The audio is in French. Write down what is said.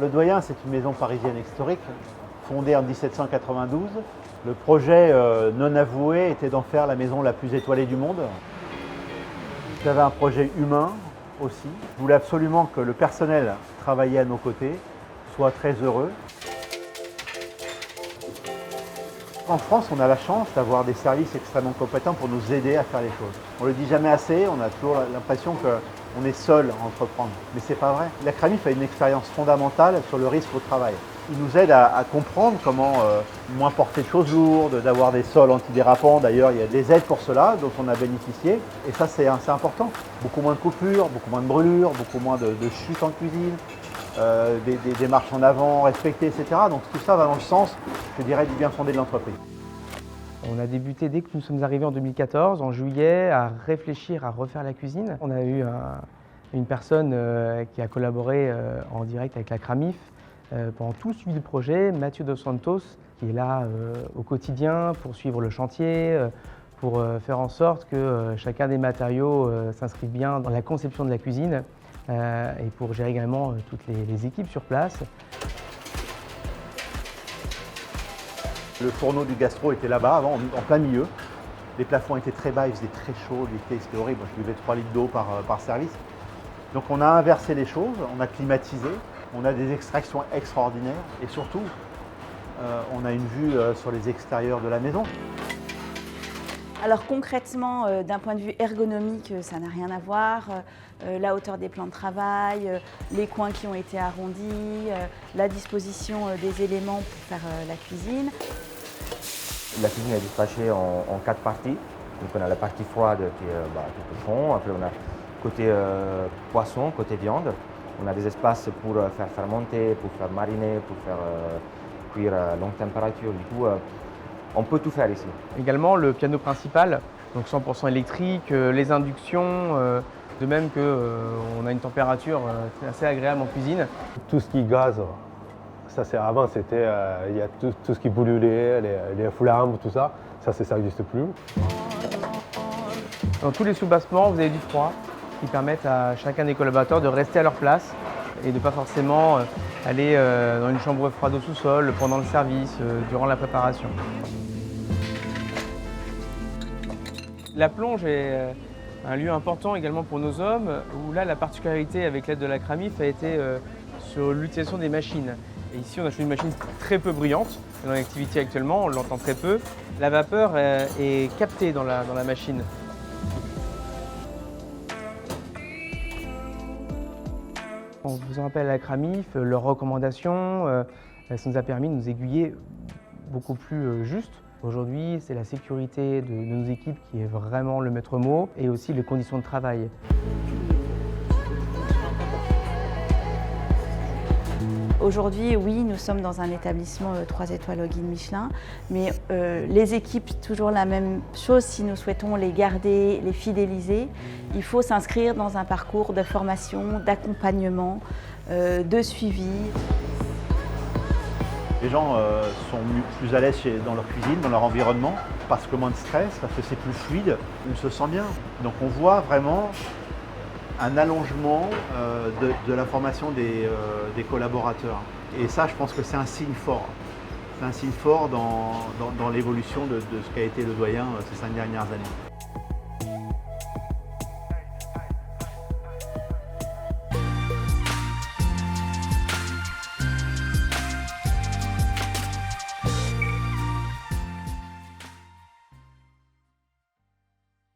Le Doyen, c'est une maison parisienne historique, fondée en 1792. Le projet non avoué était d'en faire la maison la plus étoilée du monde. J'avais un projet humain aussi. Je voulais absolument que le personnel travaillé à nos côtés soit très heureux. En France, on a la chance d'avoir des services extrêmement compétents pour nous aider à faire les choses. On ne le dit jamais assez, on a toujours l'impression qu'on est seul à entreprendre. Mais ce n'est pas vrai. La CRAMIF a une expérience fondamentale sur le risque au travail. Il nous aide à comprendre comment moins porter de choses lourdes, d'avoir des sols antidérapants. D'ailleurs, il y a des aides pour cela dont on a bénéficié. Et ça, c'est important. Beaucoup moins de coupures, beaucoup moins de brûlures, beaucoup moins de chutes en cuisine. Des marches en avant respectées, etc. Donc tout ça va dans le sens, je dirais, du bien fondé de l'entreprise. On a débuté dès que nous sommes arrivés en 2014, en juillet, à réfléchir à refaire la cuisine. On a eu une personne qui a collaboré en direct avec la CRAMIF pendant tout le suivi du projet, Mathieu Dos Santos, qui est là au quotidien pour suivre le chantier, pour faire en sorte que chacun des matériaux s'inscrive bien dans la conception de la cuisine. Et pour gérer également toutes les équipes sur place. Le fourneau du gastro était là-bas, avant, en plein milieu. Les plafonds étaient très bas, il faisait très chaud, l'été c'était horrible. Moi, je buvais 3 litres d'eau par service. Donc on a inversé les choses, on a climatisé, on a des extractions extraordinaires et surtout, on a une vue sur les extérieurs de la maison. Alors concrètement, d'un point de vue ergonomique, ça n'a rien à voir. La hauteur des plans de travail, les coins qui ont été arrondis, la disposition des éléments pour faire la cuisine. La cuisine est dispatchée en 4 parties. Donc on a la partie froide qui est tout cochon, après on a côté poisson, côté viande. On a des espaces pour faire fermenter, pour faire mariner, pour faire cuire à longue température. Du coup, on peut tout faire ici. Également le piano principal, donc 100% électrique, les inductions, de même qu'on a une température assez agréable en cuisine. Tout ce qui est gaz, ça c'est avant c'était il y a tout ce qui brûlait, les flammes, tout ça, ça n'existe plus. Dans tous les sous-bassements, vous avez du froid qui permettent à chacun des collaborateurs de rester à leur place et de ne pas forcément aller dans une chambre froide au sous-sol pendant le service, durant la préparation. La plonge est un lieu important également pour nos hommes, où là la particularité avec l'aide de la CRAMIF a été sur l'utilisation des machines. Et ici on a choisi une machine très peu bruyante, dans l'activité actuellement, on l'entend très peu. La vapeur est captée dans la machine. En faisant appel à la CRAMIF, leurs recommandations, ça nous a permis de nous aiguiller beaucoup plus juste. Aujourd'hui, c'est la sécurité de nos équipes qui est vraiment le maître mot et aussi les conditions de travail. Aujourd'hui, oui, nous sommes dans un établissement 3 étoiles au guide Michelin, mais les équipes, toujours la même chose, si nous souhaitons les garder, les fidéliser, il faut s'inscrire dans un parcours de formation, d'accompagnement, de suivi. Les gens sont plus à l'aise dans leur cuisine, dans leur environnement, parce que moins de stress, parce que c'est plus fluide, on se sent bien. Donc on voit vraiment un allongement de la formation des collaborateurs. Et ça, je pense que c'est un signe fort. C'est un signe fort dans l'évolution de ce qu'a été le Doyen ces 5 dernières années.